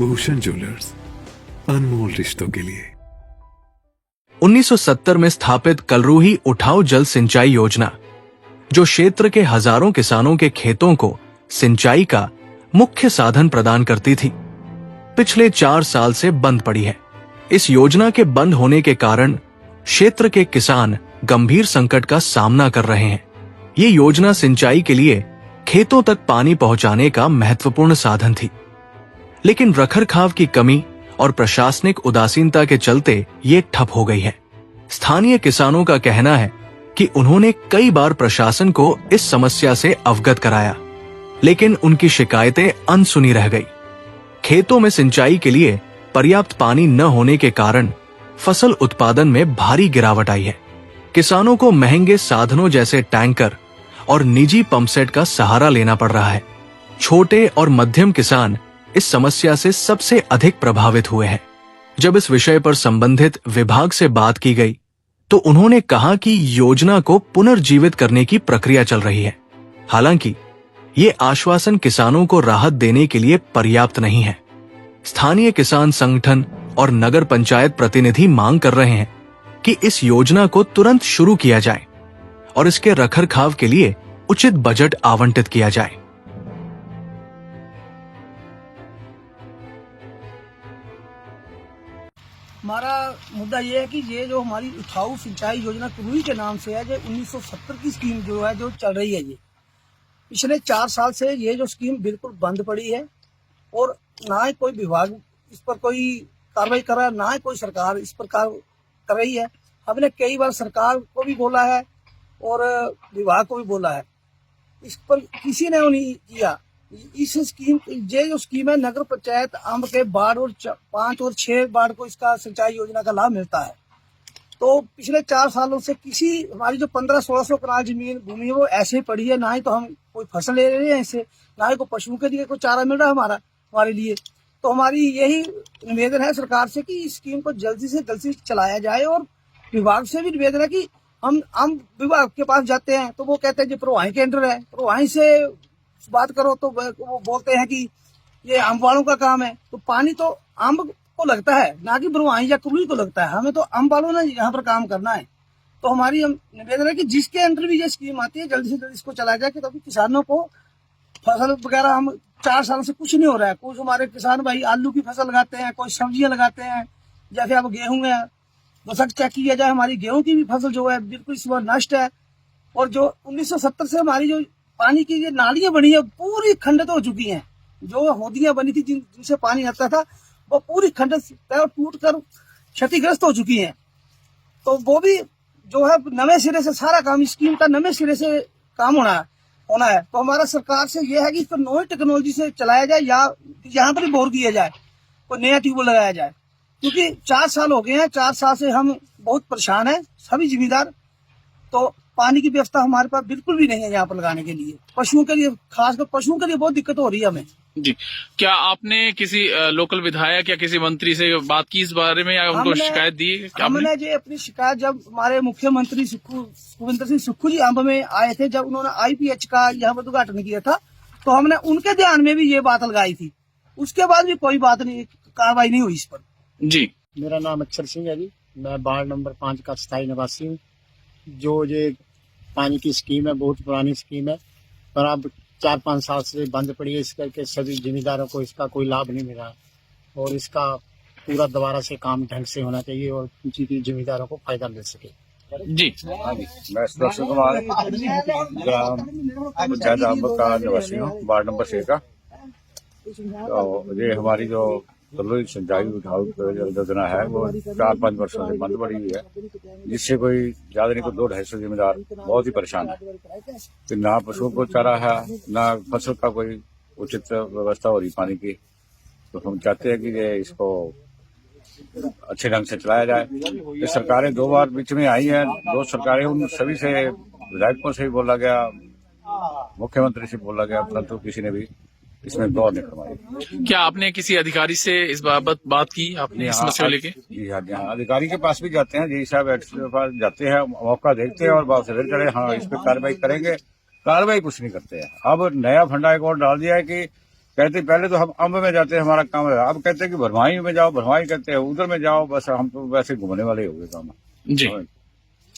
Bhushan jewellers, अनमोल रिश्तों के लिए। 1970 में स्थापित कलरूही उठाऊ जल सिंचाई योजना, जो क्षेत्र के हजारों किसानों के खेतों को सिंचाई का मुख्य साधन प्रदान करती थी, पिछले 4 साल से बंद पड़ी है। इस योजना के बंद होने के कारण क्षेत्र के किसान गंभीर संकट का सामना कर रहे हैं। ये योजना सिंचाई के लिए खेतों तक पानी पहुंचाने का महत्वपूर्ण साधन थी, लेकिन रखरखाव की कमी और प्रशासनिक उदासीनता के चलते ये ठप हो गई है। स्थानीय किसानों का कहना है कि उन्होंने कई बार प्रशासन को इस समस्या से अवगत कराया, लेकिन उनकी शिकायतें अनसुनी रह गई। खेतों में सिंचाई के लिए पर्याप्त पानी न होने के कारण फसल उत्पादन में भारी गिरावट आई है। किसानों को महंगे साधनों जैसे टैंकर और निजी पंपसेट का सहारा लेना पड़ रहा है। छोटे और मध्यम किसान इस समस्या से सबसे अधिक प्रभावित हुए हैं। जब इस विषय पर संबंधित विभाग से बात की गई, तो उन्होंने कहा कि योजना को पुनर्जीवित करने की प्रक्रिया चल रही है। हालांकि ये आश्वासन किसानों को राहत देने के लिए पर्याप्त नहीं है। स्थानीय किसान संगठन और नगर पंचायत प्रतिनिधि मांग कर रहे हैं कि इस योजना को तुरंत शुरू किया जाए और इसके रखरखाव के लिए उचित बजट आवंटित किया जाए। हमारा मुद्दा ये है कि ये जो हमारी उठाऊ सिंचाई योजना कलरूही के नाम से है, जो 1970 की स्कीम जो है, जो चल रही है, ये पिछले 4 साल से ये जो स्कीम बिल्कुल बंद पड़ी है और ना ही कोई विभाग इस पर कोई कार्रवाई कर रहा है, ना ही कोई सरकार इस पर कर रही है। हमने कई बार सरकार को भी बोला है और विभाग को भी बोला है, इस पर किसी ने नहीं किया। इस स्कीम, ये जो स्कीम है, नगर पंचायत अंब के वार्ड और 5 और 6 वार्ड को इसका सिंचाई योजना का लाभ मिलता है। तो पिछले 4 सालों से किसी हमारी जो 1500-1600 कनाल जमीन भूमि है वो ऐसे ही पड़ी है। ना ही तो हम कोई फसल ले रहे हैं इससे, ना ही कोई पशुओं के लिए कोई चारा मिल रहा है हमारे लिए। तो हमारी यही निवेदन है सरकार से कि इस स्कीम को जल्दी से जल्दी चलाया जाए। और विभाग से भी निवेदन है कि हम विभाग के पास जाते हैं तो वो कहते हैं जी प्रवाही के अंडर है, प्रवाही से बात करो तो वो बोलते हैं कि ये अम्ब वालों का काम है। तो पानी तो अम्ब को लगता है, ना कि बरुआही या कलरूही को लगता है। हमें तो अम्ब वालों ने यहाँ पर काम करना है। तो हमारी निवेदन है कि जिसके अंडर भी ये स्कीम आती है जल्दी से जल्दी इसको चलाया जाए, कि तभी किसानों को फसल वगैरह, हम 4 साल से कुछ नहीं हो रहा है। कुछ हमारे किसान भाई आलू की फसल लगाते हैं, कोई सब्जियां लगाते हैं, जैसे अब गेहूं है, बस चेक किया जाए हमारी गेहूं की भी फसल जो है बिल्कुल इस बार नष्ट है। और जो 1970 से हमारी जो पानी की ये नालियां बनी है पूरी खंडित हो चुकी हैं। जो होदियां बनी थी जिनसे पानी आता था वो पूरी खंडित और टूट कर क्षतिग्रस्त हो चुकी हैं। तो वो भी जो है नवे सिरे से सारा काम, स्कीम का नवे सिरे से काम होना है। तो हमारा सरकार से ये है कि इसको नई टेक्नोलॉजी से चलाया जाए, या यहाँ पर ही बोर किया जाए, कोई नया ट्यूबवेल लगाया जाए। क्योंकि 4 साल हो गए हैं, 4 साल से हम बहुत परेशान हैं सभी जिम्मेदार। तो पानी की व्यवस्था हमारे पास बिल्कुल भी नहीं है यहाँ पर लगाने के लिए। पशुओं के लिए, खासकर पशुओं के लिए बहुत दिक्कत हो रही है हमें जी। क्या आपने किसी लोकल विधायक या किसी मंत्री से बात की इस बारे में, या उनको शिकायत दी? हमने जो अपनी शिकायत, जब हमारे मुख्यमंत्री सुखविंदर सिंह सुक्खू जी अंब में आए थे, जब उन्होंने IPH का यहाँ पर उद्घाटन किया था, तो हमने उनके ध्यान में भी ये बात लगाई थी। उसके बाद भी कोई बात नहीं, कार्रवाई नहीं हुई इस पर। जी, मेरा नाम अक्षर सिंह है जी, मैं वार्ड नंबर 5 का स्थायी निवासी हूँ। जो ये पानी की स्कीम है बहुत पुरानी स्कीम है, पर अब 4-5 साल से बंद पड़ी है। इस करके सभी जिम्मेदारों को इसका कोई लाभ नहीं मिला और इसका पूरा दोबारा से काम ढंग से होना चाहिए और जिम्मेदारों को फायदा मिल सके। जी, मैं सुरक्षित कुमार ग्राम पंचायत अंब का निवासी हूँ, वार्ड नंबर 6 का। तो ये हमारी जो कलरूही सिंचाई उठाऊ योजना है वो 4-5 वर्षों से बंद पड़ी हुई है, जिससे कोई ज्यादा नहीं, को 200-250 जिम्मेदार बहुत ही परेशान है। तो ना पशुओं को चारा है, ना फसल का कोई उचित व्यवस्था हो रही पानी की। तो हम चाहते हैं कि ये इसको अच्छे ढंग से चलाया जाए। ये सरकारें 2 बार बीच में आई हैं, 2 सरकारें, उन सभी से विधायकों से भी बोला गया, मुख्यमंत्री से बोला गया, परंतु किसी ने भी इसमें गौर नहीं करवाई। क्या आपने किसी अधिकारी से इस बाबत बात की आपने इस समस्या को लेके? जी हाँ, अधिकारी के पास भी जाते हैं, जी साहब के पास जाते हैं, मौका देखते हैं और बात से फिर हाँ इस पर कार्रवाई करेंगे। कार्रवाई कुछ नहीं करते हैं। अब नया फंडा एक और डाल दिया है कि कहते पहले तो हम अम्ब में जाते हमारा काम है, अब कहते हैं कि भरवाई में जाओ, भरवाई कहते हैं उधर में जाओ, बस हम तो वैसे घूमने वाले हो गए काम। जी